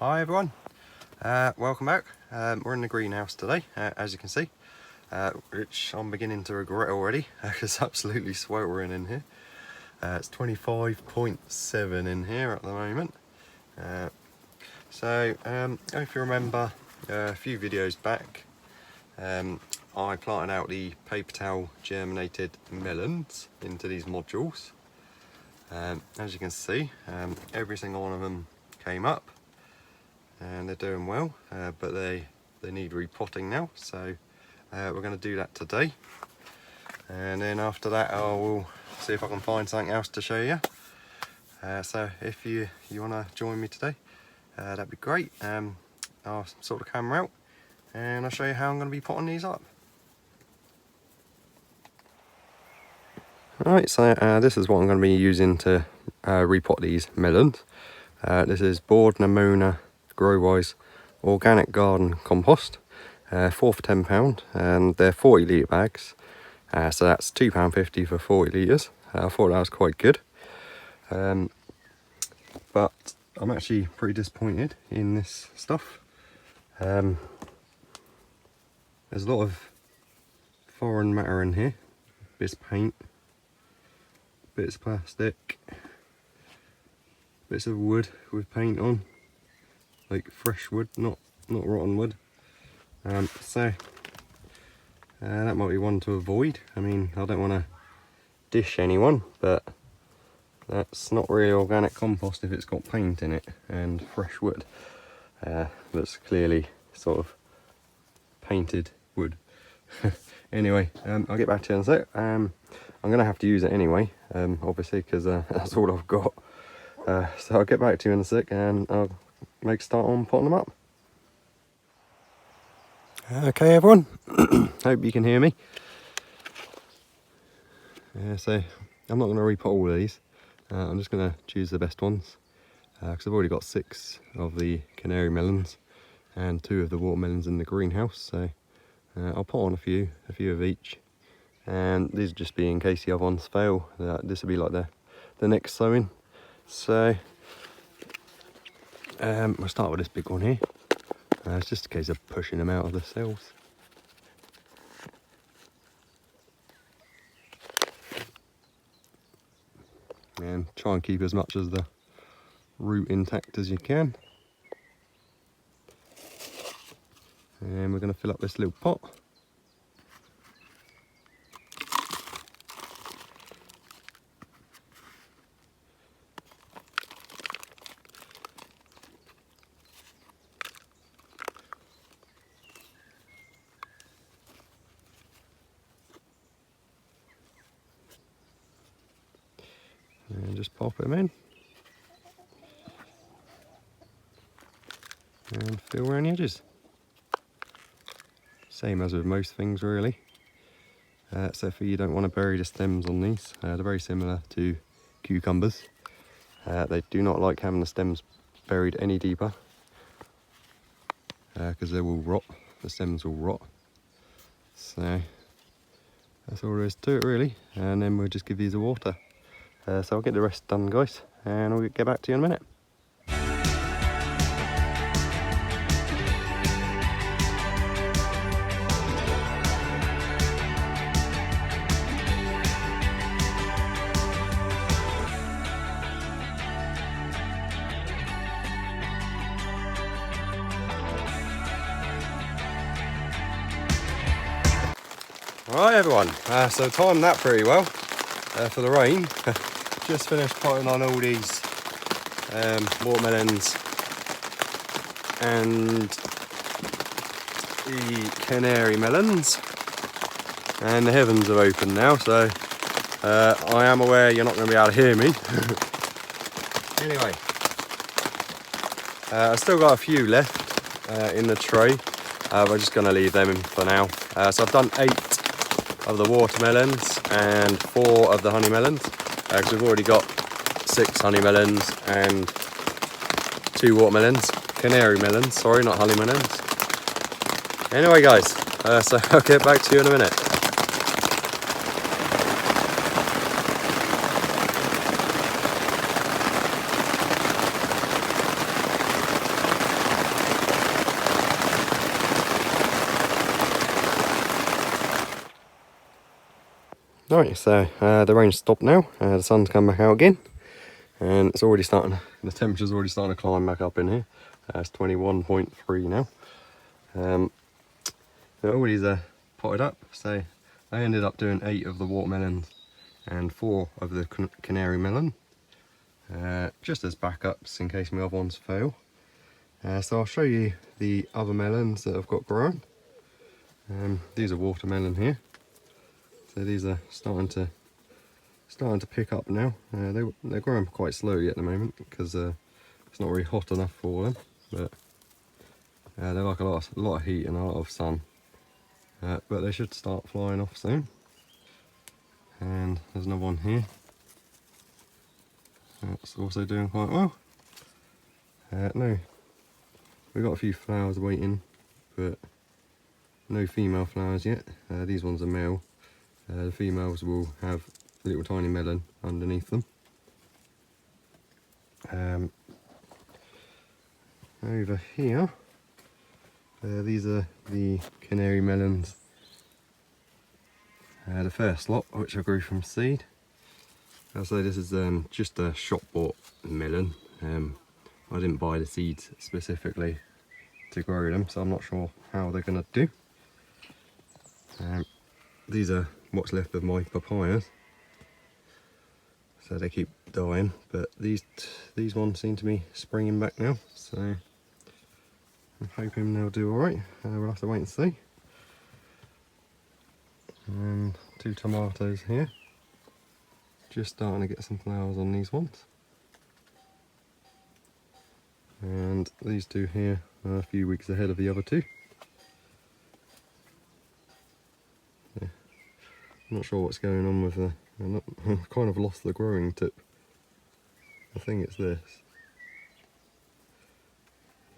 Hi everyone, welcome back. We're in the greenhouse today, as you can see, which I'm beginning to regret already because it's absolutely sweltering in here. It's 25.7 in here at the moment. If you remember a few videos back, I planted out the paper towel germinated melons into these modules. As you can see, every single one of them came up and they're doing well, but they need repotting now, so we're going to do that today, and then after that I will see if I can find something else to show you. So if you want to join me today, that'd be great. I'll sort the camera out and I'll show you how I'm going to be potting these up. Alright, so this is what I'm going to be using to repot these melons. This is Board Namona Growwise Organic Garden Compost, 4 for £10, and they're 40 litre bags, so that's £2.50 for 40 litres. I thought that was quite good, but I'm actually pretty disappointed in this stuff. There's a lot of foreign matter in here, bits of paint, bits of plastic, bits of wood with paint on, like fresh wood, not rotten wood. That might be one to avoid. I mean, I don't want to dish anyone, but that's not really organic compost if it's got paint in it and fresh wood. That's clearly sort of painted wood. Anyway, I'll get back to you in a sec. I'm going to have to use it anyway, obviously, because that's all I've got. So I'll get back to you in a sec and I'll make a start on potting them up. Okay everyone, hope you can hear me. So I'm not going to repot all of these, I'm just going to choose the best ones, because I've already got 6 of the canary melons and 2 of the watermelons in the greenhouse, so I'll pot on a few of each, and these will just be in case the other ones fail. This will be like the next sowing. So we'll start with this big one here. It's just a case of pushing them out of the cells. And try and keep as much of the root intact as you can. And we're going to fill up this little pot. And just pop them in and fill around the edges. Same as with most things really, except for you don't want to bury the stems on these. They're very similar to cucumbers. They do not like having the stems buried any deeper, because they will rot, the stems will rot. So that's all there is to it really, and then we'll just give these a water. So I'll get the rest done guys, and I'll get back to you in a minute. Alright everyone, so timed that pretty well for the rain. Just finished potting on all these watermelons and the canary melons, and the heavens have opened now, so I am aware you're not going to be able to hear me. Anyway, I've still got a few left in the tray, we're just going to leave them in for now. So I've done 8 of the watermelons and 4 of the honey melons, because we've already got 6 honey melons and 2 watermelons, canary melons, sorry, not honey melons. Anyway guys, so I'll get back to you in a minute. Right, so the rain's stopped now, the sun's come back out again, and it's already starting, the temperature's already starting to climb back up in here. It's 21.3 now. They're always potted up, so I ended up doing 8 of the watermelons and 4 of the canary melon, just as backups in case my other ones fail. So I'll show you the other melons that I've got growing. These are watermelon here, so these are starting to pick up now. They're growing quite slowly at the moment because it's not really hot enough for them, but they like a lot of heat and a lot of sun. But they should start flying off soon. And there's another one here that's also doing quite well. No, we've got a few flowers waiting, but no female flowers yet. These ones are male. The females will have a little tiny melon underneath them. Over here, these are the canary melons, the first lot which I grew from seed. So this is just a shop bought melon. I didn't buy the seeds specifically to grow them, so I'm not sure how they're going to do. These are what's left of my papayas, so they keep dying, but these ones seem to be springing back now, so I'm hoping they'll do alright. We'll have to wait and see. And 2 tomatoes here, just starting to get some flowers on these ones. And these 2 here are a few weeks ahead of the other 2. Yeah. I'm not sure what's going on with I've kind of lost the growing tip. I think it's this.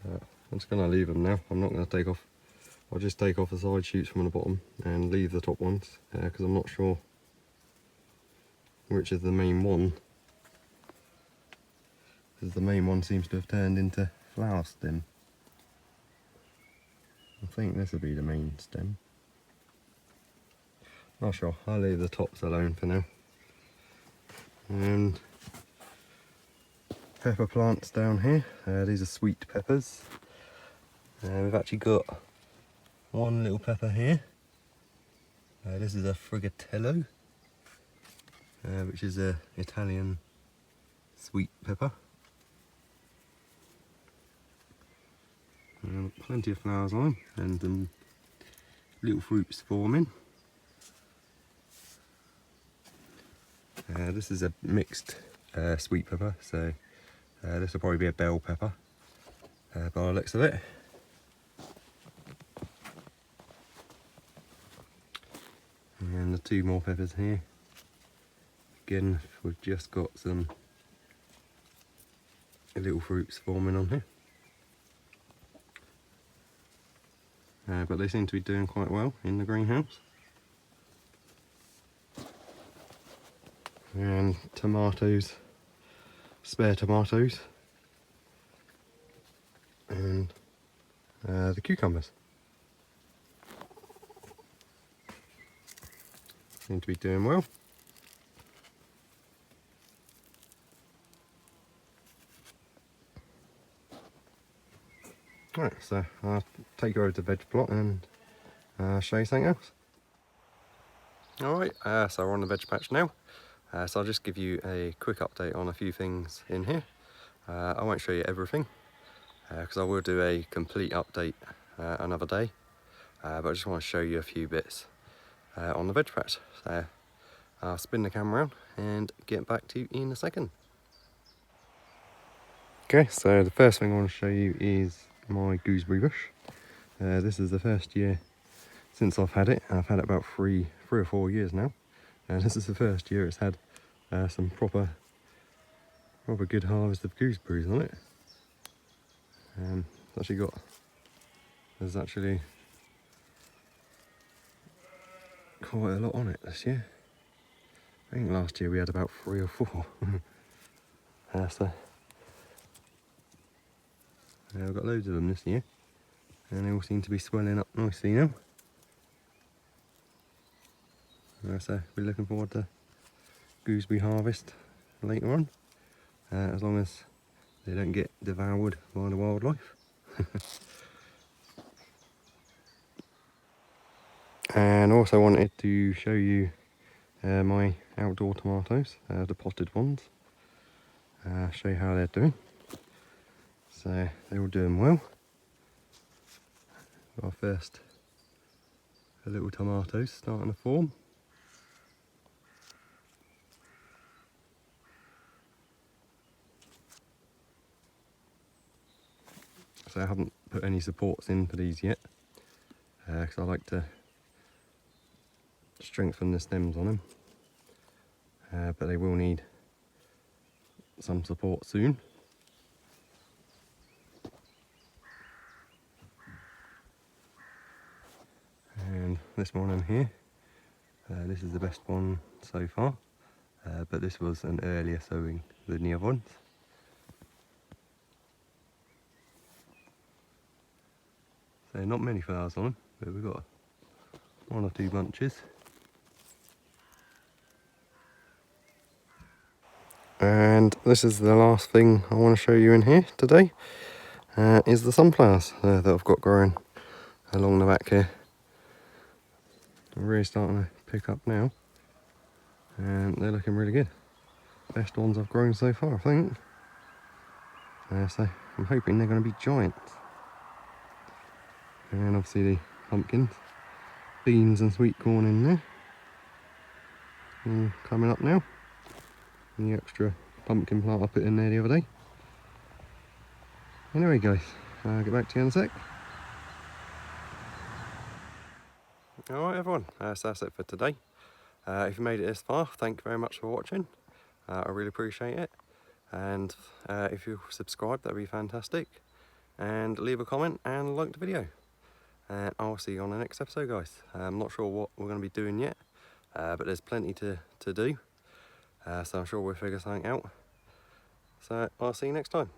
I'm just going to leave them now. I'm not going to take off. I'll just take off the side shoots from the bottom and leave the top ones, because I'm not sure which is the main one. Because the main one seems to have turned into flower stem. I think this will be the main stem. Not sure. I'll leave the tops alone for now. And pepper plants down here. These are sweet peppers. We've actually got one little pepper here. This is a frigatello, which is a Italian sweet pepper. Plenty of flowers on and little fruits forming. This is a mixed sweet pepper, so this will probably be a bell pepper by the looks of it. And the 2 more peppers here. Again, we've just got some little fruits forming on here. But they seem to be doing quite well in the greenhouse. And tomatoes, spare tomatoes, and the cucumbers seem to be doing well. Right, so I'll take you over to the veg plot and show you something else. Alright, so we're on the veg patch now. So I'll just give you a quick update on a few things in here. I won't show you everything, because I will do a complete update another day. But I just want to show you a few bits on the veg patch. So I'll spin the camera around and get back to you in a second. Okay, so the first thing I want to show you is my gooseberry bush. This is the first year since I've had it. I've had it about three or 4 years now, and this is the first year it's had some proper good harvest of gooseberries on it. There's actually quite a lot on it this year. I think last year we had about 3 or 4. So I've got loads of them this year, and they all seem to be swelling up nicely now. So we're looking forward to gooseberry harvest later on, as long as they don't get devoured by the wildlife. And also wanted to show you my outdoor tomatoes, the potted ones. Show you how they're doing. So they're all doing well. Our first little tomatoes starting to form. So I haven't put any supports in for these yet, because I like to strengthen the stems on them, but they will need some support soon. And this one in here, this is the best one so far, but this was an earlier sowing than the other ones. So not many flowers on them, but we've got 1 or 2 bunches. And this is the last thing I want to show you in here today, is the sunflowers that I've got growing along the back here. They're really starting to pick up now, and they're looking really good. Best ones I've grown so far, I think. So I'm hoping they're going to be giants. And obviously the pumpkins, beans and sweet corn in there, all coming up now. And the extra pumpkin plant I put in there the other day. Anyway guys, I'll get back to you in a sec. Alright everyone, so that's it for today. If you made it this far, thank you very much for watching. I really appreciate it. And if you subscribe, that'd be fantastic. And leave a comment and like the video. And I'll see you on the next episode guys. I'm not sure what we're going to be doing yet, but there's plenty to do. So I'm sure we'll figure something out. So I'll see you next time.